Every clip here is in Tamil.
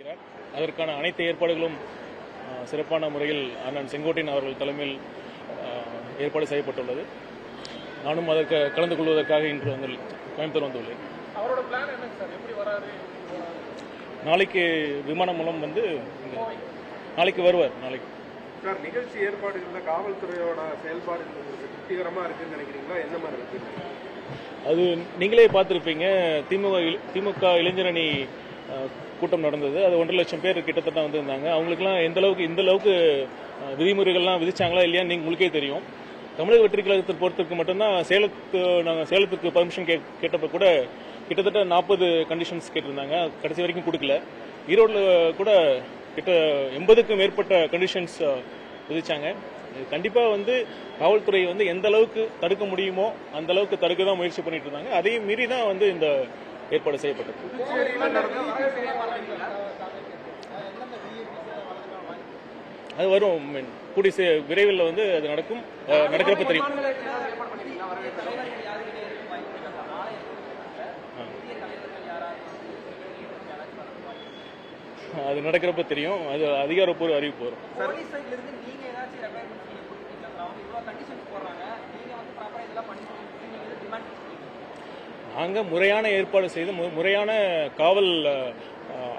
இருக்கிறார். அதற்கான அனைத்து ஏற்பாடுகளும் சிறப்பான முறையில் அண்ணன் செங்கோட்டையன் அவர்கள் தலைமையில் ஏற்பாடு செய்யப்பட்டுள்ளது. நானும் அதற்கு கலந்து கொள்வதற்காக இன்று கோயம்புத்தூர் வந்துள்ளேன். அவரோட பிளான் என்ன சார்? எப்படி வராரு? நாளைக்கு விமானம் மூலம் வந்து நாளைக்கு வருவார். நாளைக்கு சார் நிகழ்ச்சி ஏற்பாடுகளில் காவல்துறையோட செயல்பாடு உங்களுக்கு திருப்திகரமாக இருக்குன்னு நினைக்கிறீங்களா? என்ன மாதிரி இருக்கு? அது நீங்களே பார்த்துருப்பீங்க. திமுக இளைஞரணி கூட்டம் நடந்தது. அது 1.5 லட்சம் பேர் கிட்டத்தட்ட வந்திருந்தாங்க. அவங்களுக்குலாம் இந்த அளவுக்கு விதிமுறைகள்லாம் விதிச்சாங்களா இல்லையான்னு உங்களுக்கே தெரியும். தமிழக வெற்றி கழகத்தை பொறுத்தவரைக்கும் மட்டும்தான் நாங்கள் சேலத்துக்கு பர்மிஷன் கேட்டப்ப கூட கிட்டத்தட்ட 40 கண்டிஷன்ஸ் கேட்டிருந்தாங்க. கடைசி வரைக்கும் கொடுக்கல. ஈரோட்டில் கூட கிட்ட 80க்கும் மேற்பட்ட கண்டிஷன்ஸ் விதிச்சாங்க. கண்டிப்பாக வந்து காவல்துறை வந்து எந்த அளவுக்கு தடுக்க முடியுமோ அந்த அளவுக்கு தடுக்க தான் முயற்சி பண்ணிட்டு இருந்தாங்க. அதையும் மீறி தான் வந்து இந்த ஏற்பாடு செய்யப்பட்டது. அது வரும் கூடி விரைவில் வந்து அது நடக்கிறப்ப தெரியும். அது நடக்கிறப்ப தெரியும். அது அதிகாரப்பூர்வ அறிவிப்பு வரும். நாங்கள் முறையான ஏற்பாடு செய்து முறையான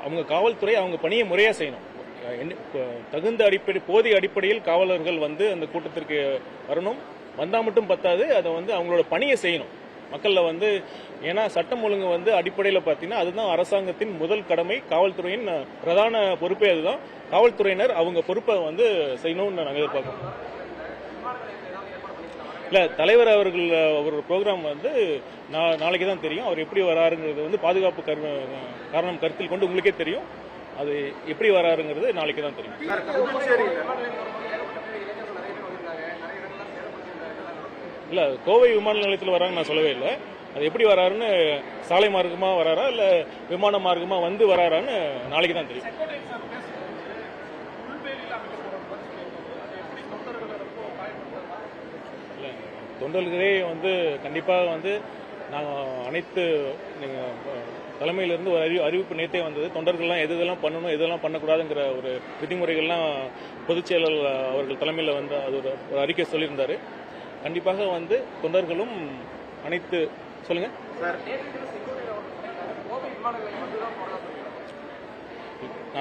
அவங்க காவல்துறை அவங்க பணியை முறையாக செய்யணும். தகுந்த போதிய அடிப்படையில் காவலர்கள் வந்து அந்த கூட்டத்திற்கு வரணும். வந்தால் மட்டும் பத்தாது, அதை வந்து அவங்களோட பணியை செய்யணும் மக்களில் வந்து. ஏன்னா சட்டம் ஒழுங்கு வந்து அடிப்படையில் பார்த்தீங்கன்னா அதுதான் அரசாங்கத்தின் முதல் கடமை. காவல்துறையின் பிரதான பொறுப்பே அதுதான். காவல்துறையினர் அவங்க பொறுப்பை வந்து செய்யணும்னு நாங்கள் எதிர்பார்க்கிறோம். இல்லை, தலைவர் அவரோட ப்ரோக்ராம் வந்து நாளைக்கு தான் தெரியும். அவர் எப்படி வராருங்கிறது வந்து பாதுகாப்பு காரணம் கருத்தில் கொண்டு உங்களுக்கே தெரியும். அது எப்படி வராருங்கிறது நாளைக்கு தான் தெரியும். இல்லை, கோவை விமான நிலையத்தில் வராங்க நான் சொல்லவே இல்லை. அது எப்படி வராருன்னு சாலை மார்க்கமாக வராரா இல்லை விமான மார்க்கமாக வந்து வராரான்னு நாளைக்கு தான் தெரியும். இல்லை, தொண்டர்களே வந்து கண்டிப்பாக வந்து நாங்கள் அனைத்து தலைமையிலிருந்து ஒரு அறிவிப்பு நேற்றே வந்தது. தொண்டர்கள்லாம் எதெல்லாம் பண்ணணும் எதெல்லாம் பண்ணக்கூடாதுங்கிற ஒரு விதிமுறைகள்லாம் பொதுச் செயலாளர் அவர்கள் தலைமையில் வந்து அது ஒரு அறிக்கை சொல்லியிருந்தாரு. கண்டிப்பாக வந்து தொண்டர்களும் அனைத்து சொல்லுங்க.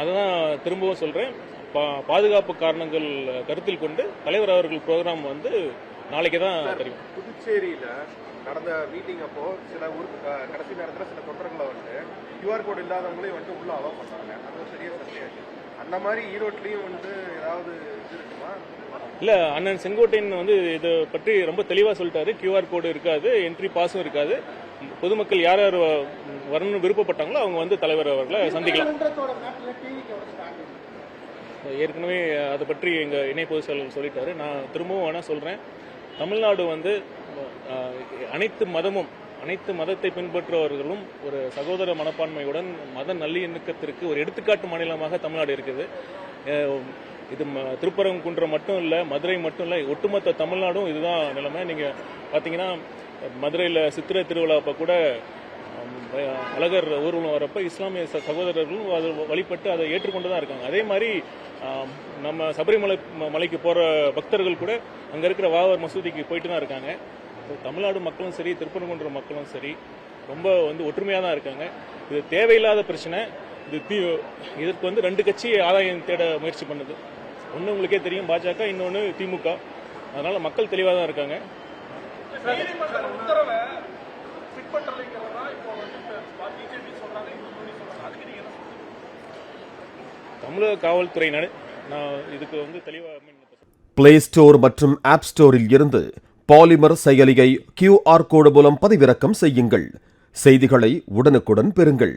அதான் திரும்பவும் சொல்றேன். பாதுகாப்பு காரணங்கள் கருத்தில் கொண்டு தலைவர் அவர்கள் ப்ரோக்ராம் வந்து நாளைக்கு தான் தெரியும். புதுச்சேரியில நடந்த மீட்டிங் அப்போ சில கடைசி நேரத்தில் சில தொண்டர்களை வந்து QR கோட் இல்லாதவங்களையும் வந்து உள்ள அலோவ் பண்ணாங்க. அது சரியா சர்ச்சையாச்சு. அந்த மாதிரி ஈரோட்லயும் வந்து ஏதாவது இது இருக்குமா? இல்ல, அண்ணன் செங்கோட்டையன் வந்து இதை பற்றி ரொம்ப தெளிவா சொல்லிட்டாரு. QR கோடு இருக்காது, என்ட்ரி பாஸும் இருக்காது. பொதுமக்கள் யார் யார் வரணும்னு விருப்பப்பட்டாங்களோ அவங்க வந்து தலைவர் அவர்களை சந்திக்கலாம். ஏற்கனவே அதை பற்றி எங்க இணை பொதுச் செயலாளர் சொல்லிட்டாரு. நான் திரும்பவும் வேணா சொல்றேன். தமிழ்நாடு வந்து அனைத்து மதத்தை பின்பற்றுபவர்களும் ஒரு சகோதர மனப்பான்மையுடன் மத நல்லிணக்கத்திற்கு ஒரு எடுத்துக்காட்டு மாநிலமாக தமிழ்நாடு இருக்குது. இது திருப்பரங்குன்றம் மட்டும் இல்லை, மதுரை மட்டும் இல்லை, ஒட்டுமொத்த தமிழ்நாடும் இதுதான் நிலைமை. நீங்கள் பார்த்தீங்கன்னா மதுரையில் சித்திரை திருவிழா அப்போ கூட அழகர் ஊர்வலம் வரப்போ இஸ்லாமிய சகோதரர்களும் அதை வழிபட்டு அதை ஏற்றுக்கொண்டு தான் இருக்காங்க. அதே மாதிரி நம்ம மலைக்கு போகிற பக்தர்கள் கூட அங்கே இருக்கிற வாவர் மசூதிக்கு போயிட்டு தான் இருக்காங்க. தமிழ்நாடு மக்களும் சரி, திருப்பரங்குன்றம் மக்களும் சரி ரொம்ப வந்து ஒற்றுமையாக தான் இருக்காங்க. இது தேவையில்லாத பிரச்சனை. இதற்கு வந்து 2 கட்சி ஆதாயம் தேட முயற்சி பண்ணுது. ஒன்று உங்களுக்கே தெரியும், பாஜக, இன்னொன்று திமுக. அதனால மக்கள் தெளிவாக தான் இருக்காங்க. தமிழக காவல்துறையினர் நான் இதுக்கு வந்து தெளிவாக பிளே ஸ்டோர் மற்றும் ஆப் ஸ்டோரில் இருந்து பாலிமர் செயலியை QR கோடு மூலம் பதிவிறக்கம் செய்யுங்கள். செய்திகளை உடனுக்குடன் பெறுங்கள்.